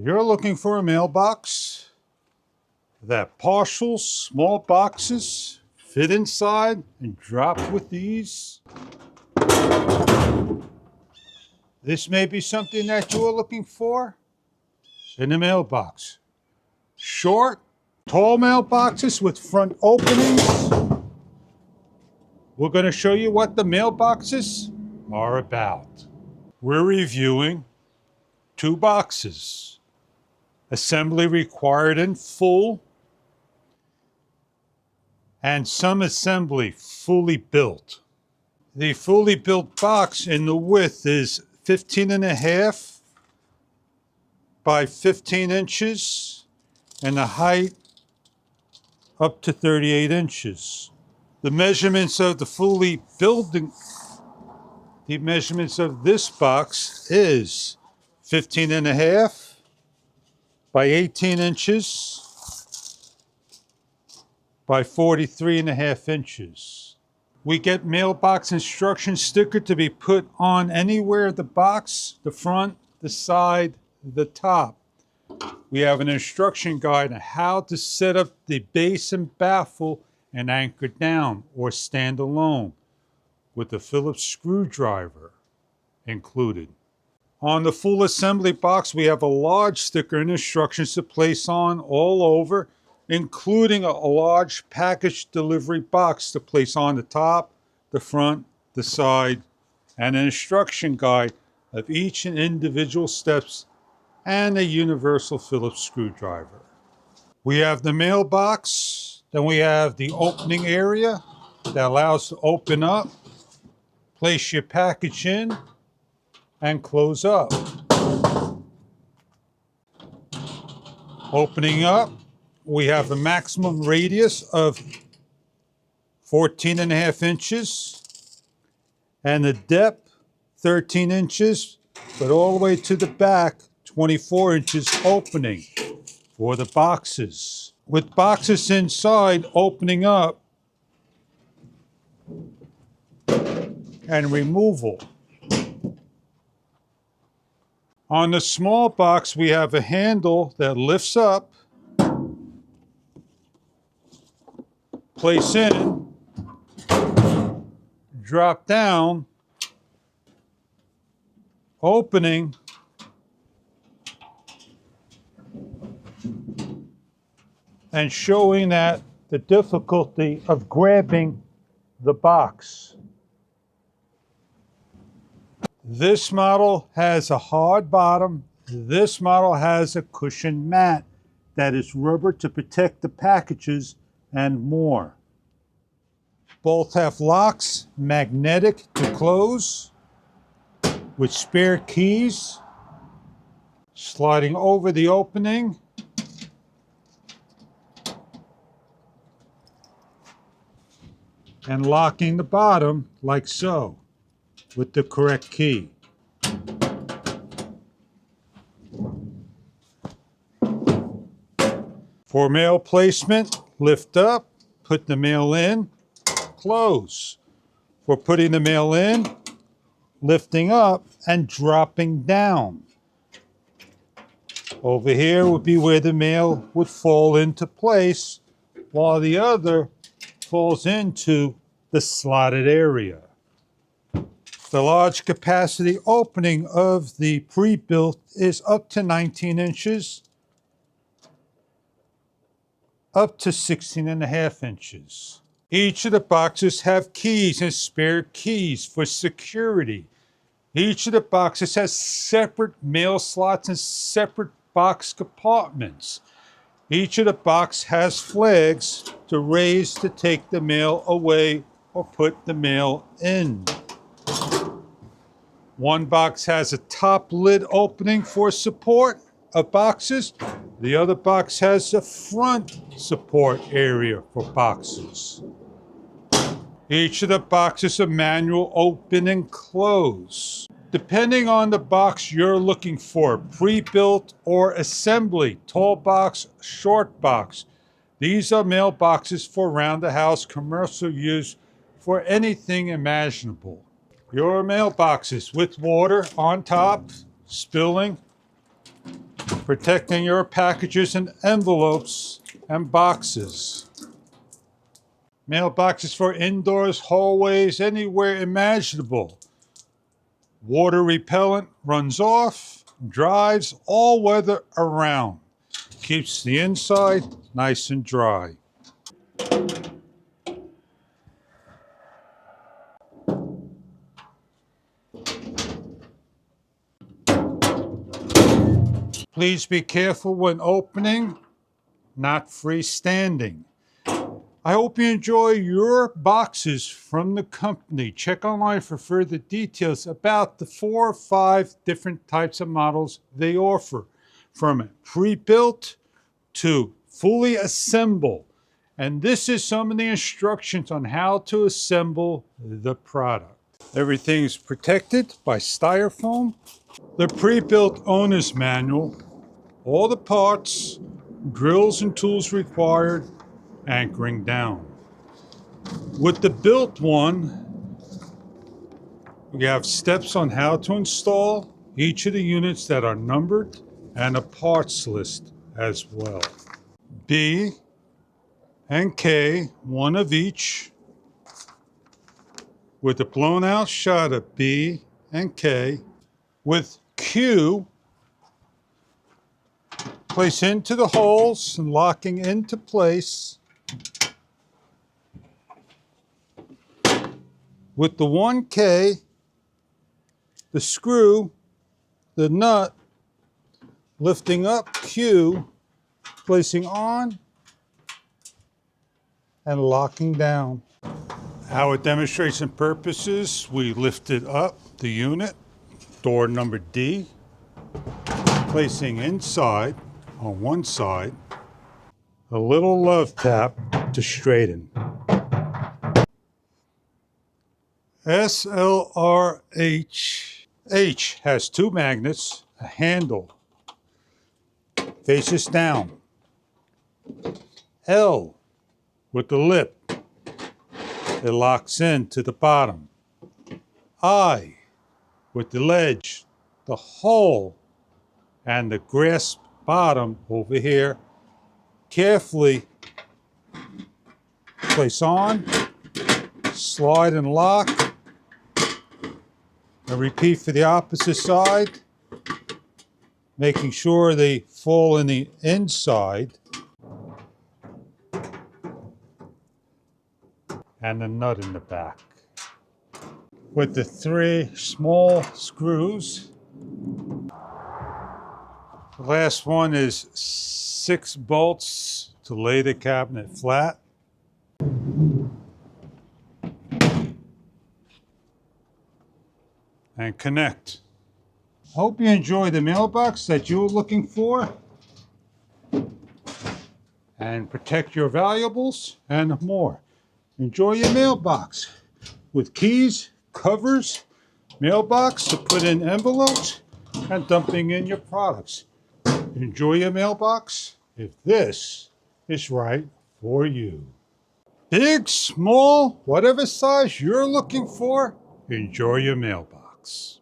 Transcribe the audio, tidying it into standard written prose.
You're looking for a mailbox that partial small boxes fit inside and drop with ease. This may be something that you are looking for in a mailbox. Short, tall mailboxes with front openings. We're going to show you what the mailboxes are about. We're reviewing 2 boxes. Assembly required in full, and some assembly fully built. The fully built box in the width is 15.5 by 15 inches, and the height up to 38 inches. The measurements of the measurements of this box is 15.5 by 18 inches by 43.5 inches. We get mailbox instruction sticker to be put on anywhere the box, the front, the side, the top. We have an instruction guide on how to set up the base and baffle and anchor down or stand alone with a Phillips screwdriver included. On the full assembly box, we have a large sticker and instructions to place on all over, including a large package delivery box to place on the top, the front, the side, and an instruction guide of each and individual steps and a universal Phillips screwdriver. We have the mailbox, then we have the opening area that allows to open up, place your package in, and close up. Opening up, we have a maximum radius of 14.5 inches and the depth 13 inches, but all the way to the back 24 inches opening for the boxes. With boxes inside opening up and removal. On the small box, we have a handle that lifts up, place in, drop down, opening, and showing that the difficulty of grabbing the box. This model has a hard bottom. This model has a cushioned mat that is rubber to protect the packages and more. Both have locks, magnetic to close, with spare keys, sliding over the opening, and locking the bottom like so, with the correct key. For mail placement, lift up, put the mail in, close. For putting the mail in, lifting up and dropping down. Over here would be where the mail would fall into place, while the other falls into the slotted area. The large capacity opening of the pre-built is up to 19 inches, up to 16.5 inches. Each of the boxes have keys and spare keys for security. Each of the boxes has separate mail slots and separate box compartments. Each of the boxes has flags to raise to take the mail away or put the mail in. One box has a top lid opening for support of boxes. The other box has a front support area for boxes. Each of the boxes are manual open and close. Depending on the box you're looking for, pre-built or assembly, tall box, short box. These are mailboxes for around-the-house commercial use for anything imaginable. Your mailboxes with water on top, spilling, protecting your packages and envelopes and boxes. Mailboxes for indoors, hallways, anywhere imaginable. Water repellent, runs off, dries all weather around. Keeps the inside nice and dry. Please be careful when opening, not freestanding. I hope you enjoy your boxes from the company. Check online for further details about the 4 or 5 different types of models they offer, from pre-built to fully assemble. And this is some of the instructions on how to assemble the product. Everything's protected by styrofoam. The pre-built owner's manual, all the parts, drills and tools required, anchoring down. With the built one, we have steps on how to install each of the units that are numbered and a parts list as well. B and K, one of each, with a blown out shot of B and K, with Q placed into the holes and locking into place, with the 1K, the screw, the nut, lifting up Q, placing on and locking down. Our demonstration purposes, we lifted up the unit, door number D, placing inside on one side, a little love tap to straighten. SLRH. H has 2 magnets, a handle, faces down. L with the lip, it locks in to the bottom. I with the ledge, the hole, and the grasp bottom over here. Carefully place on, slide and lock, and repeat for the opposite side, making sure they fall in the inside, and the nut in the back. With the 3 small screws, the last one is 6 bolts to lay the cabinet flat. And connect. I hope you enjoy the mailbox that you were looking for, and protect your valuables and more. Enjoy your mailbox with keys, covers, mailbox to put in envelopes, and dumping in your products. Enjoy your mailbox if this is right for you. Big, small, whatever size you're looking for, enjoy your mailbox.